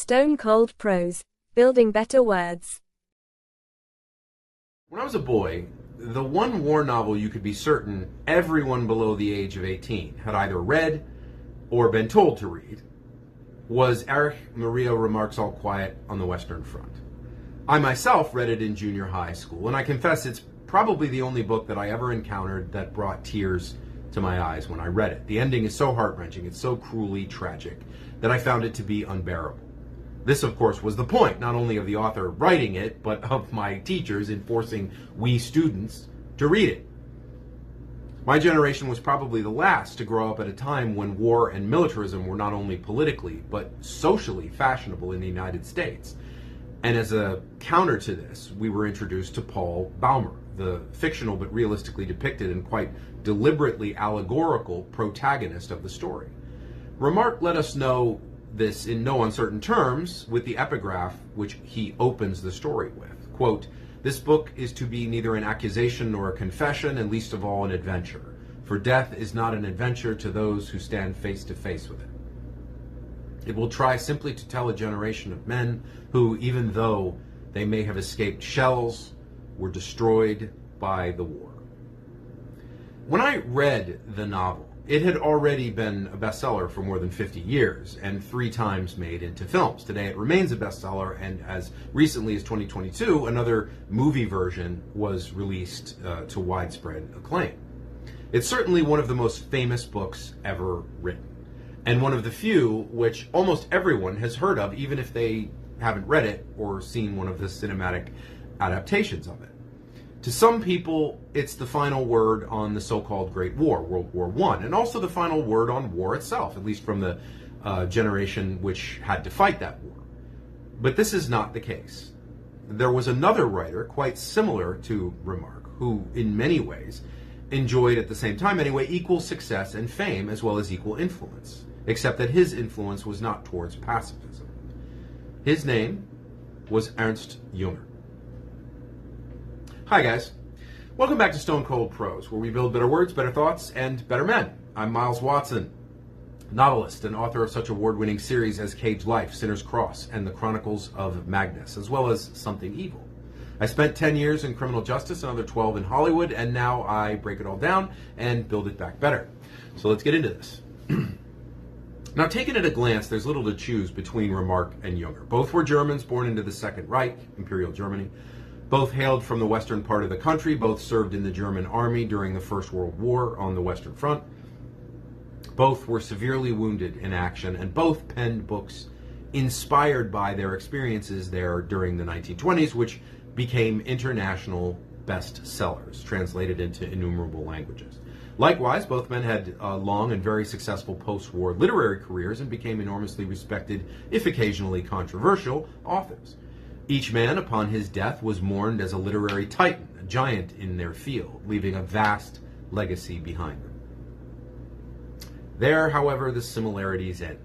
Stone Cold Prose, Building Better Words. When I was a boy, the one war novel you could be certain everyone below the age of 18 had either read or been told to read was Erich Maria Remarque's All Quiet on the Western Front. I myself read it in junior high school, and I confess it's probably the only book that I ever encountered that brought tears to my eyes when I read it. The ending is so heart-wrenching, it's so cruelly tragic, that I found it to be unbearable. This, of course, was the point, not only of the author writing it, but of my teachers in forcing we students to read it. My generation was probably the last to grow up at a time when war and militarism were not only politically, but socially fashionable in the United States. And as a counter to this, we were introduced to Paul Baumer, the fictional but realistically depicted and quite deliberately allegorical protagonist of the story. Remarque let us know this in no uncertain terms with the epigraph which he opens the story with. Quote, "This book is to be neither an accusation nor a confession, and least of all an adventure. For death is not an adventure to those who stand face to face with it. It will try simply to tell a generation of men who, even though they may have escaped shells, were destroyed by the war." When I read the novel, it had already been a bestseller for more than 50 years and 3 times made into films. Today it remains a bestseller, and as recently as 2022, another movie version was released to widespread acclaim. It's certainly one of the most famous books ever written, and one of the few which almost everyone has heard of, even if they haven't read it or seen one of the cinematic adaptations of it. To some people, it's the final word on the so-called Great War, World War I, and also the final word on war itself, at least from the generation which had to fight that war. But this is not the case. There was another writer, quite similar to Remarque, who in many ways enjoyed, at the same time anyway, equal success and fame as well as equal influence, except that his influence was not towards pacifism. His name was Ernst Juenger. Hi guys, welcome back to Stone Cold Prose, where we build better words, better thoughts, and better men. I'm Miles Watson, novelist and author of such award-winning series as Cage Life, Sinner's Cross, and The Chronicles of Magnus, as well as Something Evil. I spent 10 years in criminal justice, another 12 in Hollywood, and now I break it all down and build it back better. So let's get into this. Now, taken at a glance, there's little to choose between Remarque and Juenger. Both were Germans born into the Second Reich, Imperial Germany. Both hailed from the western part of the country. Both served in the German army during the First World War on the Western Front. Both were severely wounded in action, and both penned books inspired by their experiences there during the 1920s, which became international bestsellers, translated into innumerable languages. Likewise, both men had long and very successful post-war literary careers and became enormously respected, if occasionally controversial, authors. Each man, upon his death, was mourned as a literary titan, a giant in their field, leaving a vast legacy behind them. There, however, the similarities end.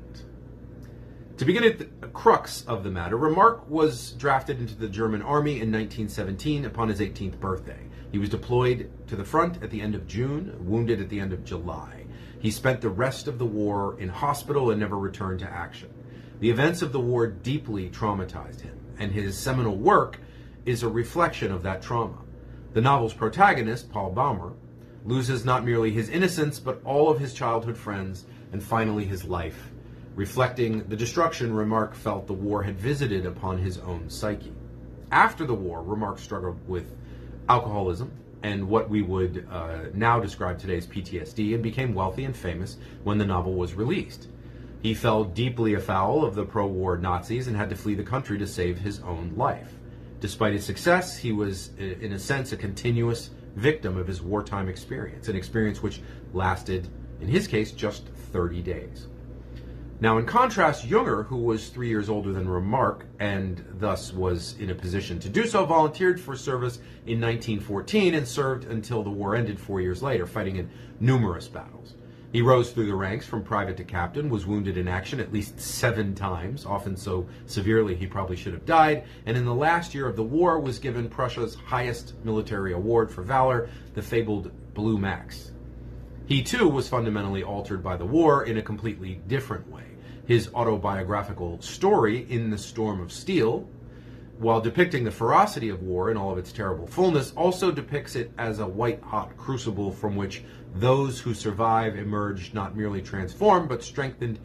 To begin at the crux of the matter, Remarque was drafted into the German army in 1917 upon his 18th birthday. He was deployed to the front at the end of June, wounded at the end of July. He spent the rest of the war in hospital and never returned to action. The events of the war deeply traumatized him, and his seminal work is a reflection of that trauma. The novel's protagonist, Paul Baumer, loses not merely his innocence, but all of his childhood friends, and finally his life, reflecting the destruction Remarque felt the war had visited upon his own psyche. After the war, Remarque struggled with alcoholism and what we would now describe today as PTSD, and became wealthy and famous when the novel was released. He fell deeply afoul of the pro-war Nazis and had to flee the country to save his own life. Despite his success, he was, in a sense, a continuous victim of his wartime experience, an experience which lasted, in his case, just 30 days. Now, in contrast, Juenger, who was 3 years older than Remarque and thus was in a position to do so, volunteered for service in 1914 and served until the war ended 4 years later, fighting in numerous battles. He rose through the ranks from private to captain, was wounded in action at least 7 times, often so severely he probably should have died, and in the last year of the war was given Prussia's highest military award for valor, the fabled Blue Max. He too was fundamentally altered by the war in a completely different way. His autobiographical story, In the Storm of Steel, while depicting the ferocity of war in all of its terrible fullness, also depicts it as a white-hot crucible from which those who survive emerge not merely transformed, but strengthened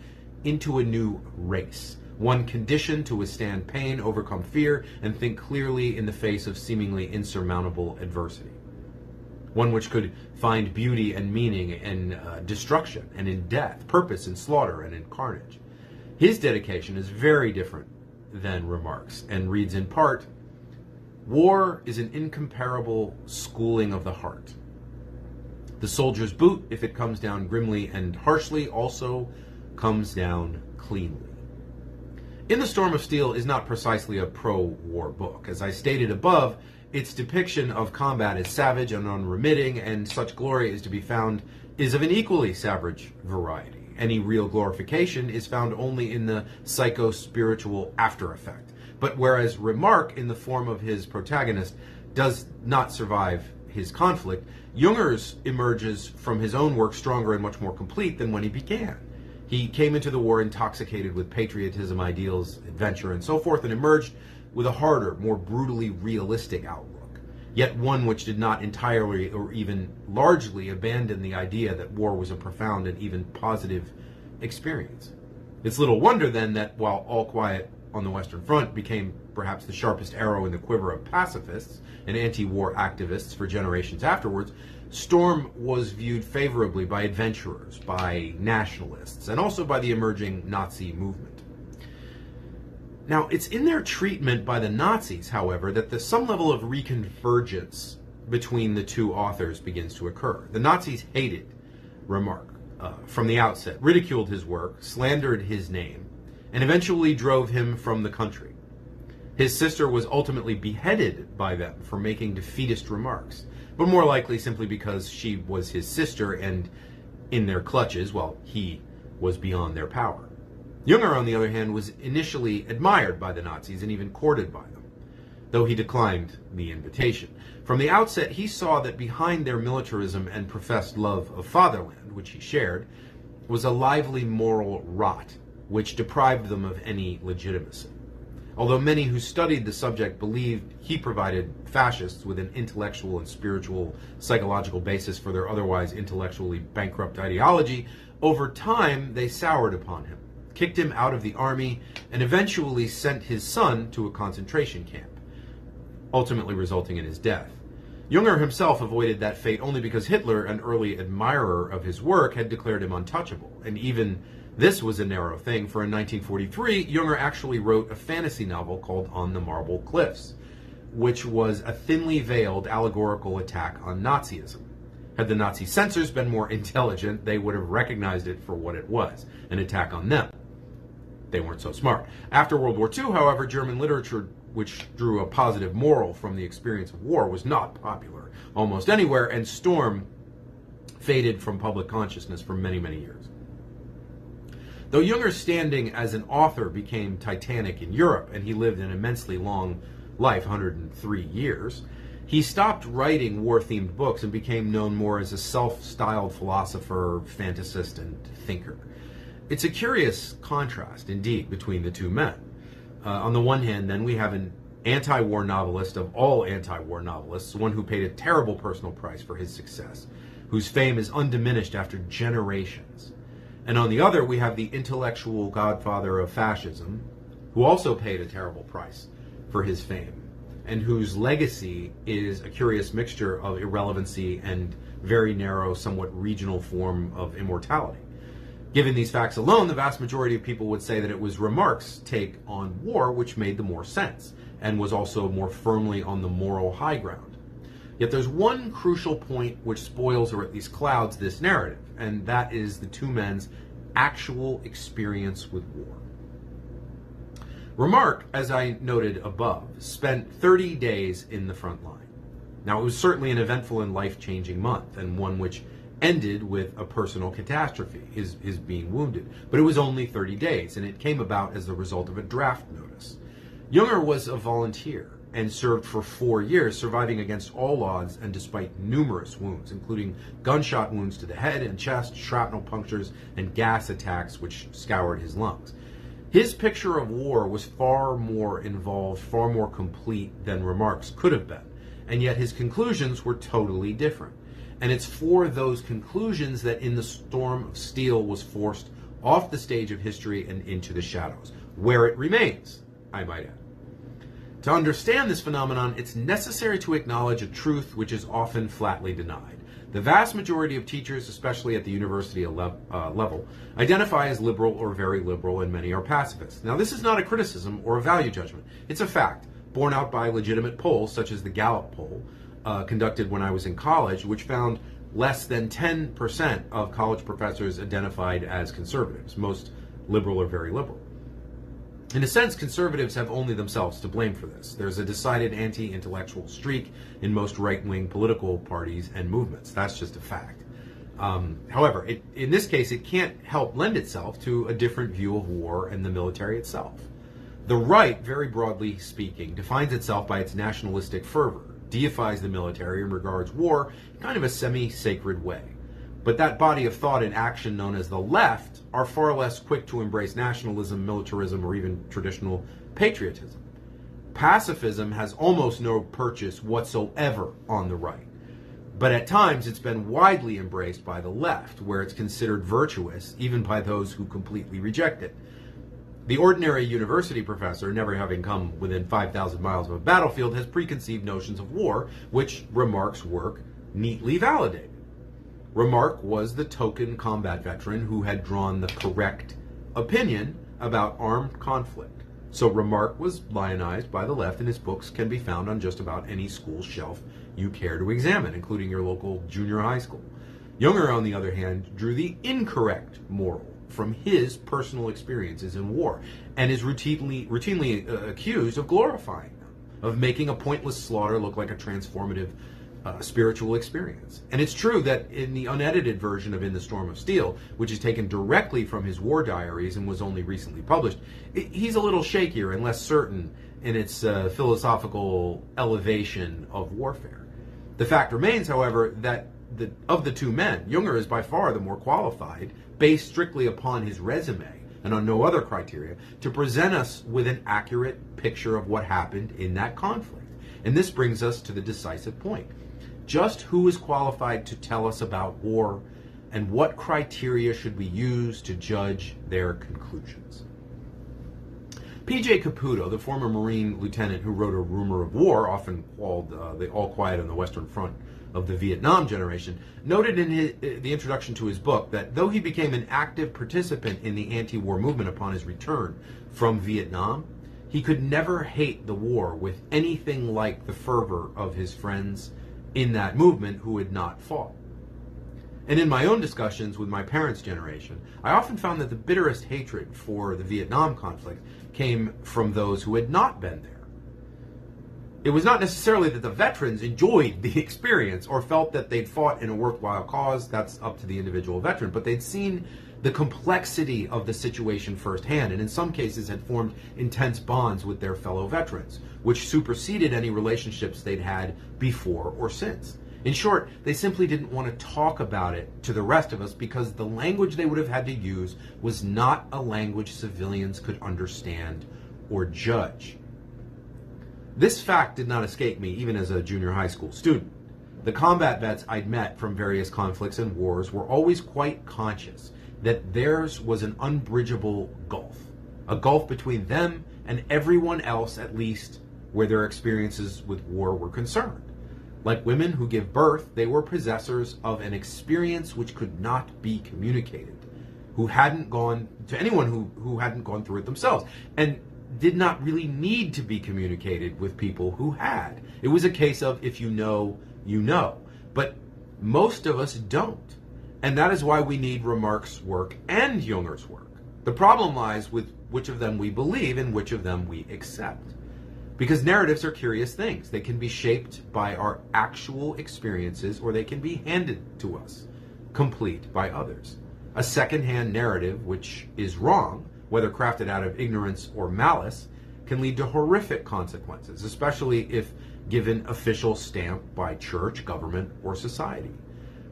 into a new race, one conditioned to withstand pain, overcome fear, and think clearly in the face of seemingly insurmountable adversity. One which could find beauty and meaning in destruction and in death, purpose in slaughter and in carnage. His dedication is very different than Remarque's and reads in part, "War is an incomparable schooling of the heart. The soldier's boot, if it comes down grimly and harshly, also comes down cleanly." In the Storm of Steel is not precisely a pro-war book. As I stated above, its depiction of combat is savage and unremitting, and such glory is to be found is of an equally savage variety. Any real glorification is found only in the psycho-spiritual after effect. But whereas Remarque, in the form of his protagonist, does not survive his conflict, Juenger's emerges from his own work stronger and much more complete than when he began. He came into the war intoxicated with patriotism, ideals, adventure, and so forth, and emerged with a harder, more brutally realistic outlook, yet one which did not entirely or even largely abandon the idea that war was a profound and even positive experience. It's little wonder then that while All Quiet on the Western Front became perhaps the sharpest arrow in the quiver of pacifists and anti-war activists for generations afterwards, Storm was viewed favorably by adventurers, by nationalists, and also by the emerging Nazi movement. Now, it's in their treatment by the Nazis, however, that some level of reconvergence between the two authors begins to occur. The Nazis hated Remarque from the outset, ridiculed his work, slandered his name, and eventually drove him from the country. His sister was ultimately beheaded by them for making defeatist remarks, but more likely simply because she was his sister and in their clutches, while he was beyond their power. Juenger, on the other hand, was initially admired by the Nazis and even courted by them, though he declined the invitation. From the outset, he saw that behind their militarism and professed love of fatherland, which he shared, was a lively moral rot, which deprived them of any legitimacy. Although many who studied the subject believed he provided fascists with an intellectual and spiritual psychological basis for their otherwise intellectually bankrupt ideology, over time they soured upon him, kicked him out of the army, and eventually sent his son to a concentration camp, ultimately resulting in his death. Juenger himself avoided that fate only because Hitler, an early admirer of his work, had declared him untouchable. And even this was a narrow thing, for in 1943, Juenger actually wrote a fantasy novel called On the Marble Cliffs, which was a thinly veiled allegorical attack on Nazism. Had the Nazi censors been more intelligent, they would have recognized it for what it was, an attack on them. They weren't so smart. After World War II, however, German literature, which drew a positive moral from the experience of war, was not popular almost anywhere, and Storm faded from public consciousness for many, many years. Though Juenger's standing as an author became titanic in Europe, and he lived an immensely long life, 103 years, he stopped writing war-themed books and became known more as a self-styled philosopher, fantasist, and thinker. It's a curious contrast, indeed, between the two men. On the one hand, then, we have an anti-war novelist of all anti-war novelists, one who paid a terrible personal price for his success, whose fame is undiminished after generations. And on the other, we have the intellectual godfather of fascism, who also paid a terrible price for his fame, and whose legacy is a curious mixture of irrelevancy and very narrow, somewhat regional form of immortality. Given these facts alone, the vast majority of people would say that it was Remarque's take on war which made the more sense, and was also more firmly on the moral high ground. Yet there's one crucial point which spoils or at least clouds this narrative, and that is the two men's actual experience with war. Remarque, as I noted above, spent 30 days in the front line. Now, it was certainly an eventful and life-changing month, and one which ended with a personal catastrophe, his being wounded. But it was only 30 days, and it came about as the result of a draft notice. Juenger was a volunteer, and served for 4 years, surviving against all odds and despite numerous wounds, including gunshot wounds to the head and chest, shrapnel punctures, and gas attacks which scoured his lungs. His picture of war was far more involved, far more complete than Remarque's could have been, and yet his conclusions were totally different. And it's for those conclusions that In the Storm of Steel was forced off the stage of history and into the shadows, where it remains, I might add. To understand this phenomenon, it's necessary to acknowledge a truth which is often flatly denied. The vast majority of teachers, especially at the university level, identify as liberal or very liberal, and many are pacifists. Now, this is not a criticism or a value judgment. It's a fact, borne out by legitimate polls, such as the Gallup poll, conducted when I was in college, which found less than 10% of college professors identified as conservatives, most liberal or very liberal. In a sense, conservatives have only themselves to blame for this. There's a decided anti-intellectual streak in most right-wing political parties and movements. That's just a fact. However, in this case, it can't help lend itself to a different view of war and the military itself. The right, very broadly speaking, defines itself by its nationalistic fervor, deifies the military, and regards war in kind of a semi-sacred way. But that body of thought and action known as the left are far less quick to embrace nationalism, militarism, or even traditional patriotism. Pacifism has almost no purchase whatsoever on the right. But at times it's been widely embraced by the left, where it's considered virtuous, even by those who completely reject it. The ordinary university professor, never having come within 5,000 miles of a battlefield, has preconceived notions of war, which Remarque's work neatly validated. Remarque was the token combat veteran who had drawn the correct opinion about armed conflict. So Remarque was lionized by the left, and his books can be found on just about any school shelf you care to examine, including your local junior high school. Juenger, on the other hand, drew the incorrect moral from his personal experiences in war, and is routinely accused of glorifying them, of making a pointless slaughter look like a transformative spiritual experience. And it's true that in the unedited version of In the Storm of Steel, which is taken directly from his war diaries and was only recently published, he's a little shakier and less certain in its philosophical elevation of warfare. The fact remains, however, that of the two men, Juenger is by far the more qualified, based strictly upon his resume and on no other criteria, to present us with an accurate picture of what happened in that conflict. And this brings us to the decisive point. Just who is qualified to tell us about war, and what criteria should we use to judge their conclusions? P.J. Caputo, the former Marine lieutenant who wrote A Rumor of War, often called the All Quiet on the Western Front of the Vietnam generation, noted in the introduction to his book that though he became an active participant in the anti-war movement upon his return from Vietnam, he could never hate the war with anything like the fervor of his friends in that movement who had not fought. And in my own discussions with my parents' generation, I often found that the bitterest hatred for the Vietnam conflict came from those who had not been there. It was not necessarily that the veterans enjoyed the experience or felt that they'd fought in a worthwhile cause, that's up to the individual veteran, but they'd seen the complexity of the situation firsthand, and in some cases had formed intense bonds with their fellow veterans, which superseded any relationships they'd had before or since. In short, they simply didn't want to talk about it to the rest of us because the language they would have had to use was not a language civilians could understand or judge. This fact did not escape me even as a junior high school student. The combat vets I'd met from various conflicts and wars were always quite conscious that theirs was an unbridgeable gulf, a gulf between them and everyone else, at least where their experiences with war were concerned. Like women who give birth, they were possessors of an experience which could not be communicated, who hadn't gone to anyone who hadn't gone through it themselves, and did not really need to be communicated with people who had. It was a case of if you know, you know. But most of us don't. And that is why we need Remarque's work and Juenger's work. The problem lies with which of them we believe and which of them we accept. Because narratives are curious things. They can be shaped by our actual experiences, or they can be handed to us, complete by others. A second-hand narrative, which is wrong, whether crafted out of ignorance or malice, can lead to horrific consequences, especially if given official stamp by church, government, or society.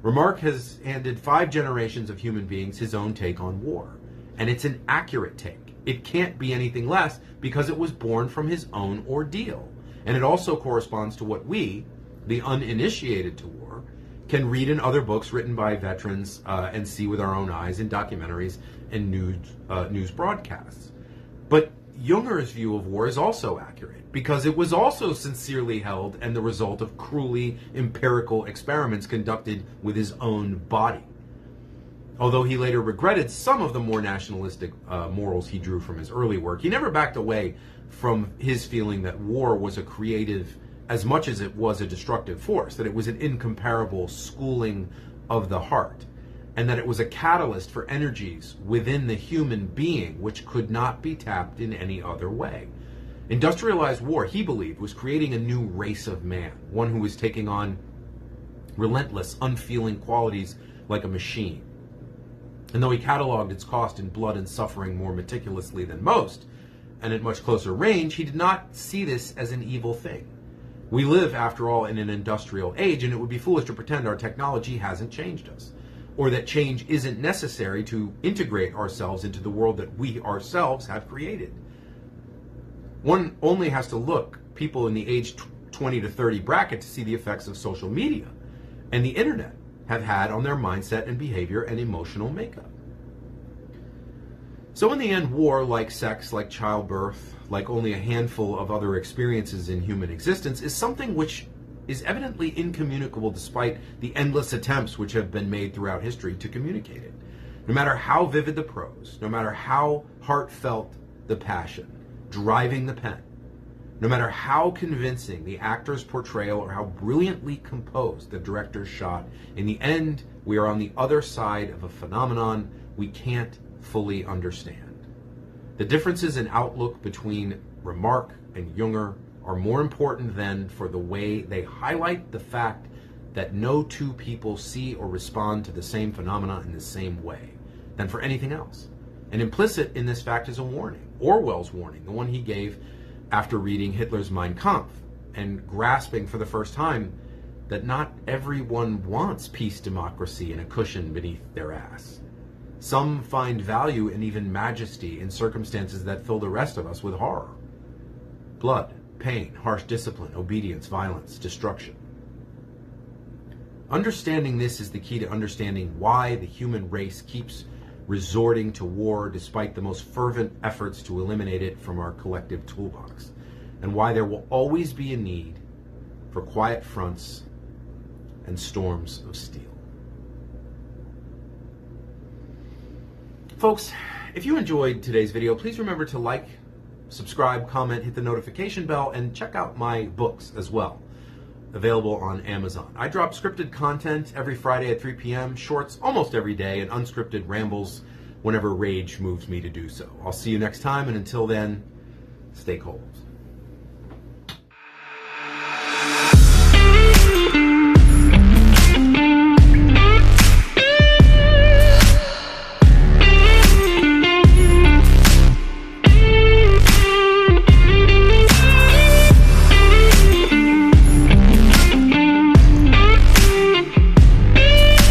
Remarque has handed 5 generations of human beings his own take on war, and it's an accurate take. It can't be anything less because it was born from his own ordeal, and it also corresponds to what we, the uninitiated to war, can read in other books written by veterans and see with our own eyes in documentaries and news broadcasts. But Juenger's view of war is also accurate because it was also sincerely held and the result of cruelly empirical experiments conducted with his own body. Although he later regretted some of the more nationalistic morals he drew from his early work, he never backed away from his feeling that war was a creative as much as it was a destructive force, that it was an incomparable schooling of the heart, and that it was a catalyst for energies within the human being which could not be tapped in any other way. Industrialized war, he believed, was creating a new race of man, one who was taking on relentless, unfeeling qualities like a machine. And though he cataloged its cost in blood and suffering more meticulously than most, and at much closer range, he did not see this as an evil thing. We live, after all, in an industrial age, and it would be foolish to pretend our technology hasn't changed us, or that change isn't necessary to integrate ourselves into the world that we ourselves have created. One only has to look people in the age 20 to 30 bracket to see the effects of social media and the internet have had on their mindset and behavior and emotional makeup. So in the end, war, like sex, like childbirth, like only a handful of other experiences in human existence, is something which is evidently incommunicable despite the endless attempts which have been made throughout history to communicate it. No matter how vivid the prose, no matter how heartfelt the passion driving the pen, no matter how convincing the actor's portrayal or how brilliantly composed the director's shot, in the end, we are on the other side of a phenomenon we can't fully understand. The differences in outlook between Remarque and Juenger are more important than for the way they highlight the fact that no two people see or respond to the same phenomena in the same way than for anything else. And implicit in this fact is a warning, Orwell's warning, the one he gave after reading Hitler's Mein Kampf and grasping for the first time that not everyone wants peace, democracy, and a cushion beneath their ass. Some find value and even majesty in circumstances that fill the rest of us with horror. Blood, pain, harsh discipline, obedience, violence, destruction. Understanding this is the key to understanding why the human race keeps resorting to war despite the most fervent efforts to eliminate it from our collective toolbox, and why there will always be a need for quiet fronts and storms of steel. Folks, if you enjoyed today's video, please remember to like, subscribe, comment, hit the notification bell, and check out my books as well, available on Amazon. I drop scripted content every Friday at 3 p.m., shorts almost every day, and unscripted rambles whenever rage moves me to do so. I'll see you next time, and until then, stay cold.